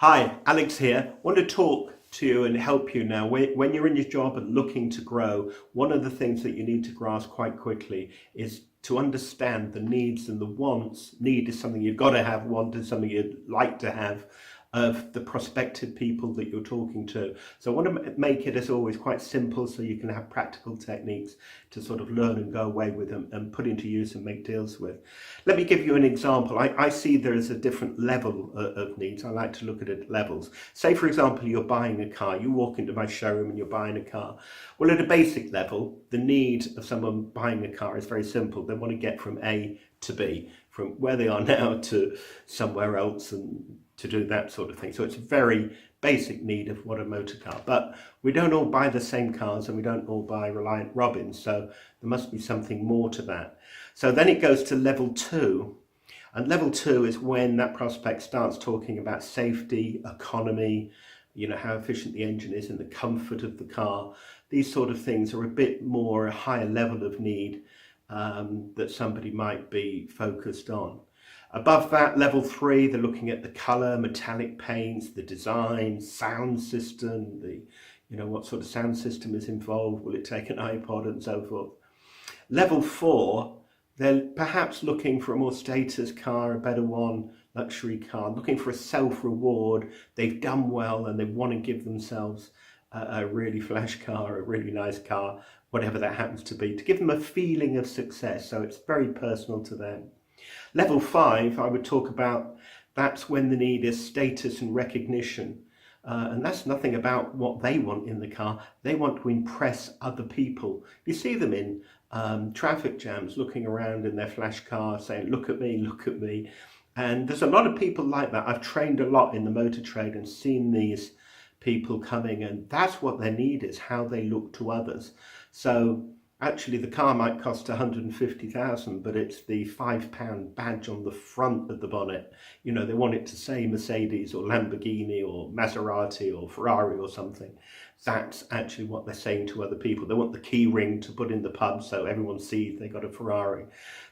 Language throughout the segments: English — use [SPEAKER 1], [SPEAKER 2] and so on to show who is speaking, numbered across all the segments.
[SPEAKER 1] Hi, Alex here. Want to talk to you and help you now. When you're in your job and looking to grow, one of the things that you need to grasp quite quickly is to understand the needs and the wants. Need is something you've got to have, want is something you'd like to have of the prospective people that you're talking to. So I want to make it as always quite simple so you can have practical techniques to sort of learn and go away with them and put into use and make deals with. Let me give you an example. I see there is a different level of needs. I like to look at it at levels. Say, for example, you're buying a car. You walk into my showroom and you're buying a car. Well, at a basic level, the need of someone buying a car is very simple. They want to get from A to B, from where they are now to somewhere else, and to do that sort of thing. So it's a very basic need of what a motor car. But we don't all buy the same cars and we don't all buy Reliant Robins. So there must be something more to that. So then it goes to level two. And level two is when that prospect starts talking about safety, economy, how efficient the engine is and the comfort of the car. These sort of things are a bit more a higher level of need that somebody might be focused on. Above that, level three, they're looking at the color, metallic paints, the design, sound system, what sort of sound system is involved, will it take an iPod and so forth. Level four, they're perhaps looking for a more status car, a better one, luxury car, looking for a self-reward. They've done well and they want to give themselves a really flash car, a really nice car, whatever that happens to be, to give them a feeling of success. So it's very personal to them. Level five, I would talk about, that's when the need is status and recognition. And that's nothing about what they want in the car. They want to impress other people. You see them in traffic jams looking around in their flash car saying, look at me, look at me. And there's a lot of people like that. I've trained a lot in the motor trade and seen these people coming, and that's what their need is, how they look to others. So actually, the car might cost 150,000, but it's the £5 badge on the front of the bonnet. They want it to say Mercedes or Lamborghini or Maserati or Ferrari or something. That's actually what they're saying to other people. They want the key ring to put in the pub so everyone sees they got a Ferrari.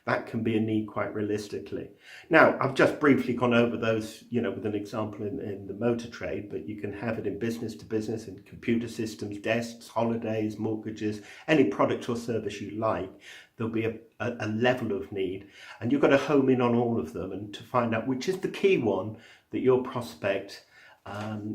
[SPEAKER 1] That can be a need quite realistically. Now, I've just briefly gone over those, with an example in the motor trade, but you can have it in business to business, in computer systems, desks, holidays, mortgages, any product or service you like. There'll be a level of need, and you've got to home in on all of them and to find out which is the key one that your prospect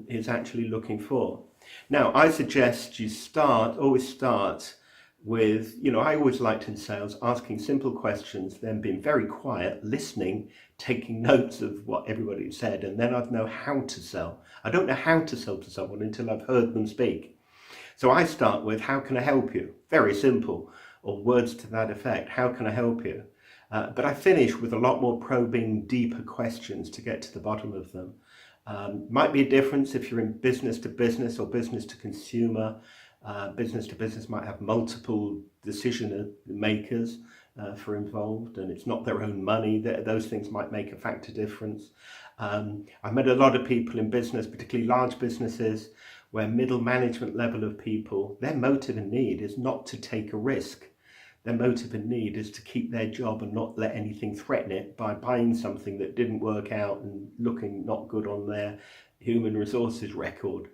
[SPEAKER 1] is actually looking for. Now, I suggest you always start with, I always liked in sales asking simple questions, then being very quiet, listening, taking notes of what everybody said, and then I'd know how to sell. I don't know how to sell to someone until I've heard them speak. So I start with, how can I help you? Very simple, or words to that effect, how can I help you? But I finish with a lot more probing, deeper questions to get to the bottom of them. Might be a difference if you're in business to business or business to consumer. Business to business might have multiple decision makers for involved, and it's not their own money. Those things might make a factor difference. I've met a lot of people in business, particularly large businesses, where middle management level of people, their motive and need is not to take a risk. Their motive and need is to keep their job and not let anything threaten it by buying something that didn't work out and looking not good on their human resources record.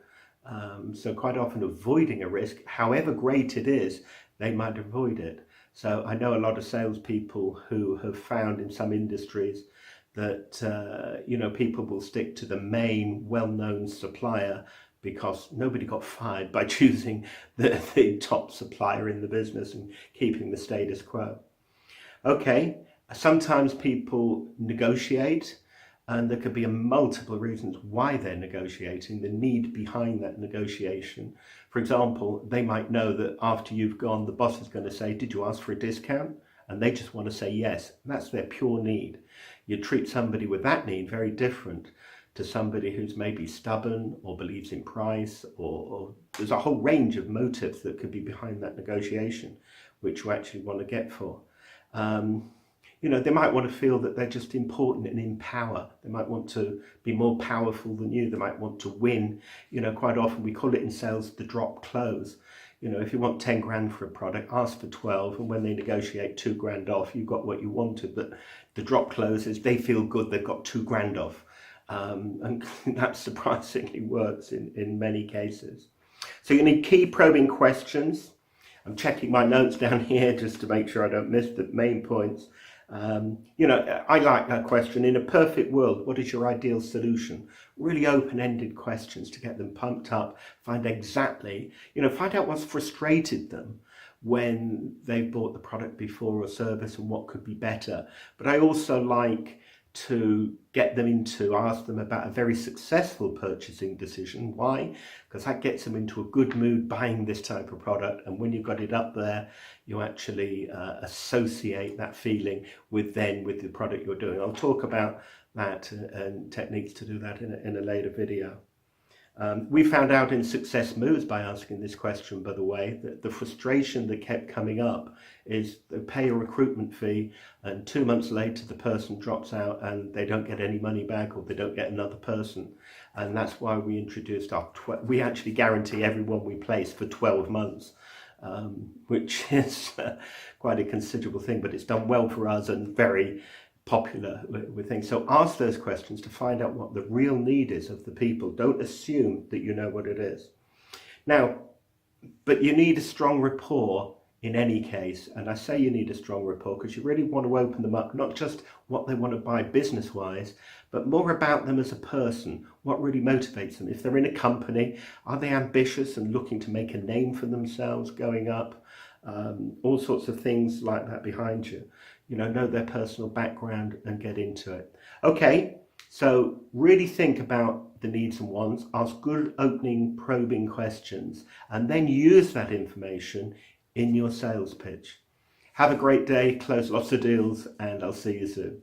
[SPEAKER 1] So quite often avoiding a risk, however great it is, they might avoid it. So I know a lot of salespeople who have found in some industries that, people will stick to the main well-known supplier because nobody got fired by choosing the top supplier in the business and keeping the status quo. Okay, sometimes people negotiate, and there could be multiple reasons why they're negotiating, the need behind that negotiation. For example, they might know that after you've gone, the boss is going to say, did you ask for a discount? And they just want to say yes. That's their pure need. You treat somebody with that need very different to somebody who's maybe stubborn or believes in price, or there's a whole range of motives that could be behind that negotiation, which you actually want to get for. They might want to feel that they're just important and in power. They might want to be more powerful than you. They might want to win. Quite often we call it in sales the drop close. If you want 10 grand for a product, ask for 12, and when they negotiate 2 grand off, you got what you wanted. But the drop close is they feel good, they've got 2 grand off. And that surprisingly works in many cases. So you need key probing questions. I'm checking my notes down here just to make sure I don't miss the main points. I like that question. In a perfect world, what is your ideal solution? Really open-ended questions to get them pumped up, find out what's frustrated them when they've bought the product before or service and what could be better. But I also like to get them ask them about a very successful purchasing decision. Why? Because that gets them into a good mood buying this type of product, and when you've got it up there, you actually associate that feeling with the product you're doing. I'll talk about that and techniques to do that in a later video. We found out in Success Moves by asking this question, by the way, that the frustration that kept coming up is they pay a recruitment fee and 2 months later the person drops out and they don't get any money back, or they don't get another person. And that's why we introduced we actually guarantee everyone we place for 12 months, which is quite a considerable thing, but it's done well for us and very popular with things. So ask those questions to find out what the real need is of the people. Don't assume that you know what it is. Now, but you need a strong rapport in any case. And I say you need a strong rapport because you really want to open them up, not just what they want to buy business-wise, but more about them as a person, what really motivates them. If they're in a company, are they ambitious and looking to make a name for themselves going up? All sorts of things like that behind you. Know their personal background and get into it. Okay, so really think about the needs and wants, ask good opening probing questions, and then use that information in your sales pitch. Have a great day, close lots of deals, and I'll see you soon.